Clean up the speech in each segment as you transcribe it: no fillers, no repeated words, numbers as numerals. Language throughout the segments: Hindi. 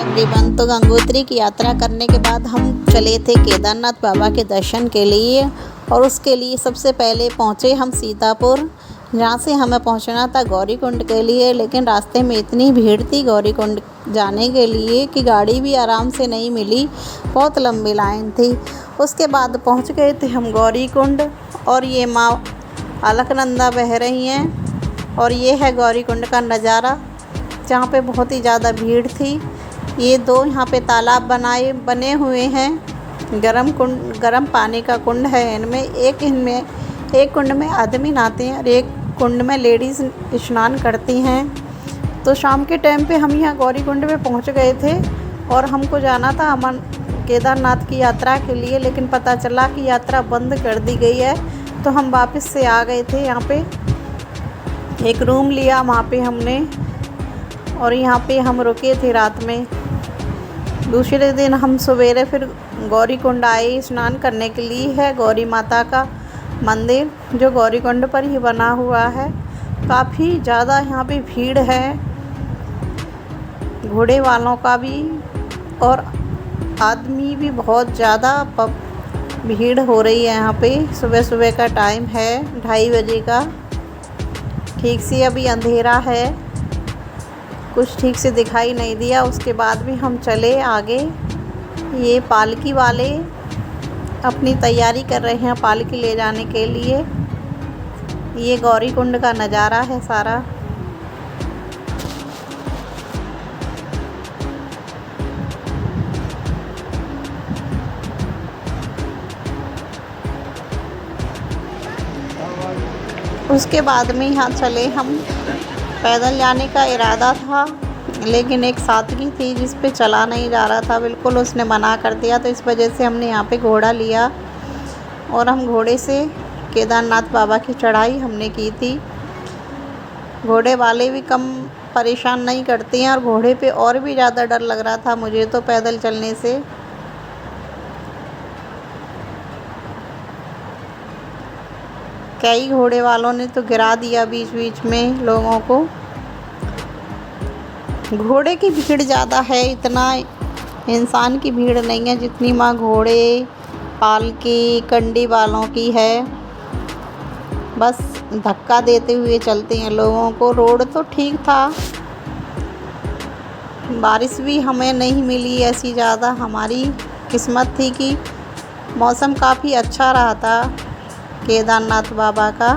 एवरीवन। तो गंगोत्री की यात्रा करने के बाद हम चले थे केदारनाथ बाबा के दर्शन के लिए, और उसके लिए सबसे पहले पहुँचे हम सीतापुर, जहाँ से हमें पहुँचना था गौरीकुंड के लिए। लेकिन रास्ते में इतनी भीड़ थी गौरीकुंड जाने के लिए कि गाड़ी भी आराम से नहीं मिली, बहुत लंबी लाइन थी। उसके बाद पहुँच गए थे हम गौरीकुंड, और ये माँ अलकनंदा बह रही हैं, और ये है गौरीकुंड का नज़ारा, जहाँ पे बहुत ही ज़्यादा भीड़ थी। ये दो यहाँ पे तालाब बने हुए हैं, गर्म पानी का कुंड है इनमें। एक कुंड में आदमी नहाते हैं और एक कुंड में लेडीज़ स्नान करती हैं। तो शाम के टाइम पे हम यहाँ गौरीकुंड में पहुँच गए थे, और हमको जाना था अमन केदारनाथ की यात्रा के लिए, लेकिन पता चला कि यात्रा बंद कर दी गई है। तो हम वापस से आ गए थे। यहाँ पे एक रूम लिया वहाँ पे हमने, और यहाँ पे हम रुके थे रात में। दूसरे दिन हम सवेरे फिर गौरीकुंड आए स्नान करने के लिए। है गौरी माता का मंदिर जो गौरीकुंड पर ही बना हुआ है। काफ़ी ज़्यादा यहाँ पे भीड़ है, घोड़े वालों का भी और आदमी भी बहुत ज़्यादा भीड़ हो रही है यहाँ पे। सुबह सुबह का टाइम है 2:30 बजे का। ठीक से अभी अंधेरा है, कुछ ठीक से दिखाई नहीं दिया। उसके बाद भी हम चले आगे। ये पालकी वाले अपनी तैयारी कर रहे हैं पालकी ले जाने के लिए। ये गौरीकुंड का नज़ारा है सारा। उसके बाद में यहाँ चले हम। पैदल जाने का इरादा था, लेकिन एक साथी थी जिस पे चला नहीं जा रहा था बिल्कुल, उसने मना कर दिया। तो इस वजह से हमने यहाँ पे घोड़ा लिया, और हम घोड़े से केदारनाथ बाबा की चढ़ाई हमने की थी। घोड़े वाले भी कम परेशान नहीं करते हैं, और घोड़े पे और भी ज़्यादा डर लग रहा था मुझे तो पैदल चलने से। कई घोड़े वालों ने तो गिरा दिया बीच बीच में लोगों को। घोड़े की भीड़ ज़्यादा है, इतना इंसान की भीड़ नहीं है जितनी माँ घोड़े पालकी कंडी वालों की है। बस धक्का देते हुए चलते हैं लोगों को। रोड तो ठीक था, बारिश भी हमें नहीं मिली ऐसी ज़्यादा। हमारी किस्मत थी कि मौसम काफ़ी अच्छा रहा था केदारनाथ बाबा का।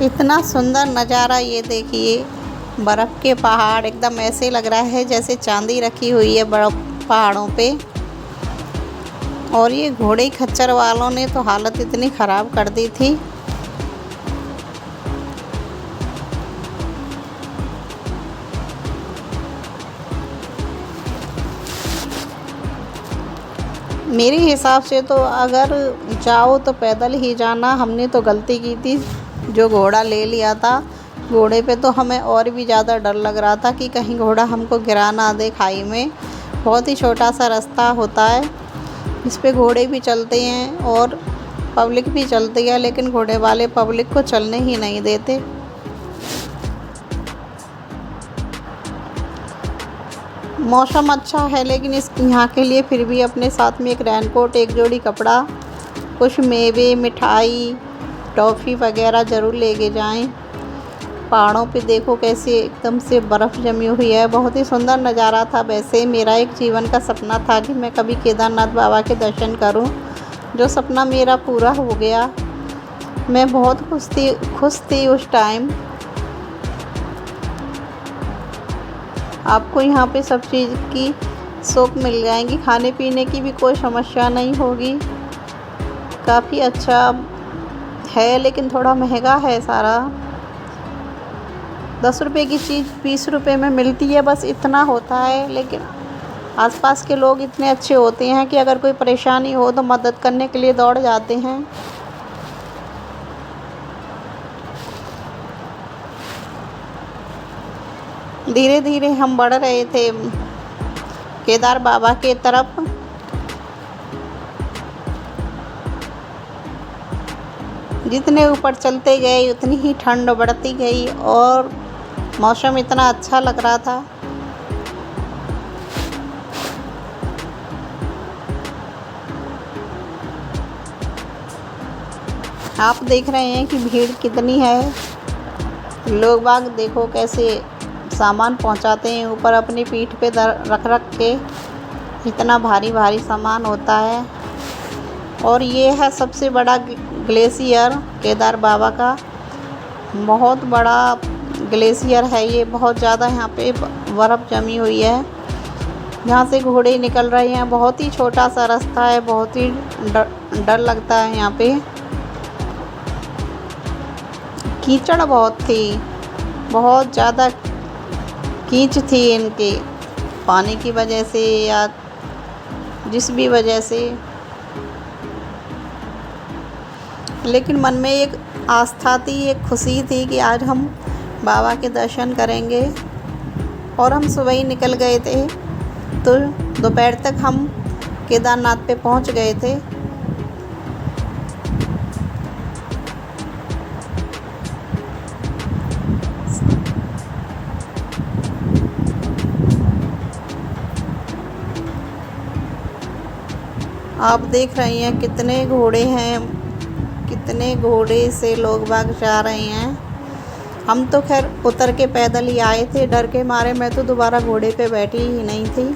इतना सुंदर नज़ारा, ये देखिए बर्फ़ के पहाड़, एकदम ऐसे लग रहा है जैसे चांदी रखी हुई है बर्फ़ पहाड़ों पे। और ये घोड़े खच्चर वालों ने तो हालत इतनी ख़राब कर दी थी। मेरे हिसाब से तो अगर जाओ तो पैदल ही जाना। हमने तो गलती की थी जो घोड़ा ले लिया था। घोड़े पे तो हमें और भी ज़्यादा डर लग रहा था कि कहीं घोड़ा हमको गिरा ना दे खाई में। बहुत ही छोटा सा रास्ता होता है, इस पे घोड़े भी चलते हैं और पब्लिक भी चलती है, लेकिन घोड़े वाले पब्लिक को चलने ही नहीं देते। मौसम अच्छा है, लेकिन इस यहाँ के लिए फिर भी अपने साथ में एक रेनकोट, एक जोड़ी कपड़ा, कुछ मेवे, मिठाई, टॉफ़ी वगैरह ज़रूर लेके जाएं। पहाड़ों पे देखो कैसे एकदम से बर्फ़ जमी हुई है। बहुत ही सुंदर नज़ारा था। वैसे मेरा एक जीवन का सपना था कि मैं कभी केदारनाथ बाबा के दर्शन करूं, जो सपना मेरा पूरा हो गया। मैं बहुत खुश थी उस टाइम। आपको यहाँ पे सब चीज़ की शौक मिल जाएंगी, खाने पीने की भी कोई समस्या नहीं होगी। काफ़ी अच्छा है, लेकिन थोड़ा महंगा है सारा। 10 रुपये की चीज़ 20 रुपये में मिलती है, बस इतना होता है। लेकिन आसपास के लोग इतने अच्छे होते हैं कि अगर कोई परेशानी हो तो मदद करने के लिए दौड़ जाते हैं। धीरे धीरे हम बढ़ रहे थे केदार बाबा के तरफ। जितने ऊपर चलते गए उतनी ही ठंड बढ़ती गई और मौसम इतना अच्छा लग रहा था। आप देख रहे हैं कि भीड़ कितनी है। लोग बाग देखो कैसे सामान पहुंचाते हैं ऊपर अपनी पीठ पे रख रख के। इतना भारी भारी सामान होता है। और ये है सबसे बड़ा ग्लेशियर केदार बाबा का। बहुत बड़ा ग्लेशियर है ये। बहुत ज़्यादा यहाँ पे बर्फ़ जमी हुई है। यहाँ से घोड़े निकल रहे हैं। बहुत ही छोटा सा रास्ता है। बहुत ही डर लगता है यहाँ पे। कीचड़ बहुत थी। बहुत ज़्यादा कीच थी इनके पानी की वजह से या जिस भी वजह से। लेकिन मन में एक आस्था थी, एक खुशी थी कि आज हम बाबा के दर्शन करेंगे। और हम सुबह ही निकल गए थे तो दोपहर तक हम केदारनाथ पे पहुंच गए थे। आप देख रहे हैं कितने घोड़े हैं। कितने घोड़े से लोग बाग जा रहे हैं। हम तो खैर उतर के पैदल ही आए थे। डर के मारे मैं तो दोबारा घोड़े पे बैठी ही नहीं थी।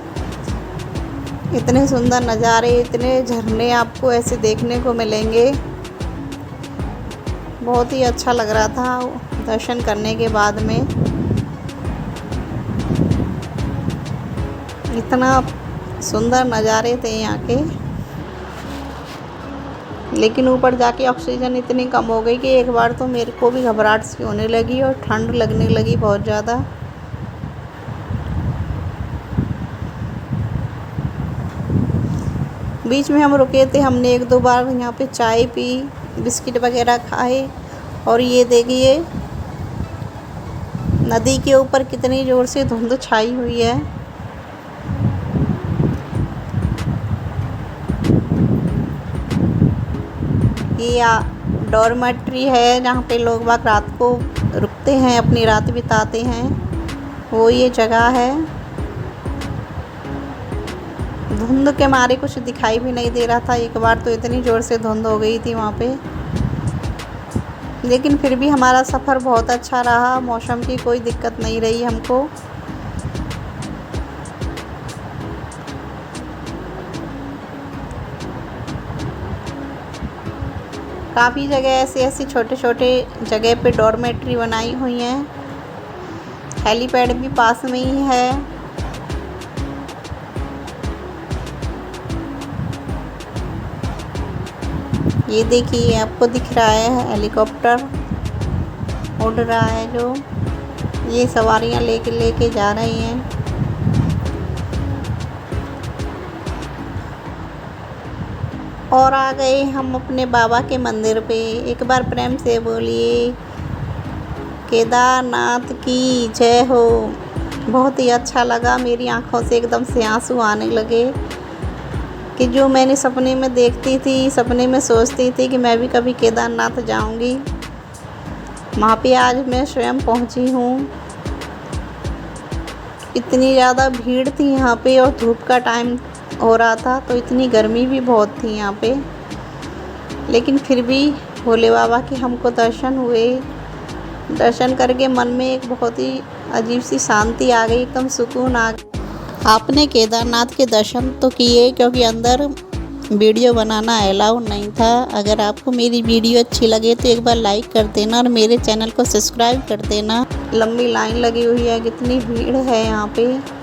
इतने सुंदर नज़ारे, इतने झरने आपको ऐसे देखने को मिलेंगे। बहुत ही अच्छा लग रहा था दर्शन करने के बाद में। इतना सुंदर नज़ारे थे यहाँ के। लेकिन ऊपर जाके ऑक्सीजन इतनी कम हो गई कि एक बार तो मेरे को भी घबराहट सी होने लगी और ठंड लगने लगी बहुत ज़्यादा। बीच में हम रुके थे। हमने एक दो बार यहाँ पे चाय पी, बिस्किट वगैरह खाए। और ये देखिए नदी के ऊपर कितनी ज़ोर से धुंध छाई हुई है। ये डॉर्मेट्री है जहाँ पे लोग बाग रात को रुकते हैं, अपनी रात बिताते हैं। वो ये जगह है। धुंध के मारे कुछ दिखाई भी नहीं दे रहा था। एक बार तो इतनी ज़ोर से धुंध हो गई थी वहाँ पे। लेकिन फिर भी हमारा सफ़र बहुत अच्छा रहा। मौसम की कोई दिक्कत नहीं रही हमको। काफ़ी जगह ऐसी छोटे छोटे जगह पे डॉर्मेट्री बनाई हुई हैं। हेलीपैड भी पास में ही है। ये देखिए आपको दिख रहा है हेलीकॉप्टर उड़ रहा है जो ये सवारियां लेके जा रही हैं। और आ गए हम अपने बाबा के मंदिर पे। एक बार प्रेम से बोलिए केदारनाथ की जय हो। बहुत ही अच्छा लगा। मेरी आंखों से एकदम से आंसू आने लगे कि जो मैंने सपने में देखती थी, सपने में सोचती थी कि मैं भी कभी केदारनाथ जाऊंगी, वहाँ पे आज मैं स्वयं पहुँची हूँ। इतनी ज़्यादा भीड़ थी यहाँ पे और धूप का टाइम हो रहा था तो इतनी गर्मी भी बहुत थी यहाँ पे। लेकिन फिर भी भोले बाबा के हमको दर्शन हुए। दर्शन करके मन में एक बहुत ही अजीब सी शांति आ गई, एकदम सुकून आ गया। आपने केदारनाथ के दर्शन तो किए क्योंकि अंदर वीडियो बनाना अलाउ नहीं था। अगर आपको मेरी वीडियो अच्छी लगे तो एक बार लाइक कर देना और मेरे चैनल को सब्सक्राइब कर देना। लंबी लाइन लगी हुई है, कितनी भीड़ है यहाँ पे।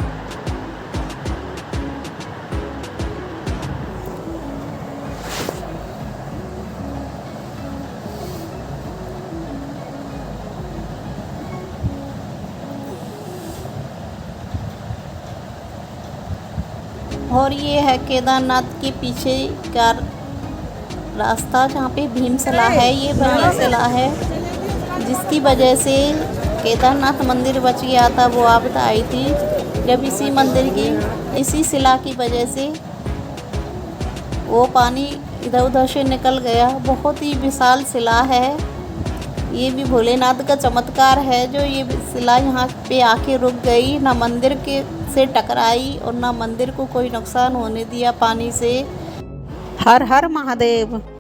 और ये है केदारनाथ के पीछे का रास्ता जहाँ पे भीमशिला है। ये भीमशिला है जिसकी वजह से केदारनाथ मंदिर बच गया था। वो आपदा आई थी जब इसी मंदिर की इसी शिला की वजह से वो पानी इधर उधर से निकल गया। बहुत ही विशाल शिला है। ये भी भोलेनाथ का चमत्कार है जो ये शिला यहाँ पे आके रुक गई, ना मंदिर के से टकराई और ना मंदिर को कोई नुकसान होने दिया पानी से। हर हर महादेव।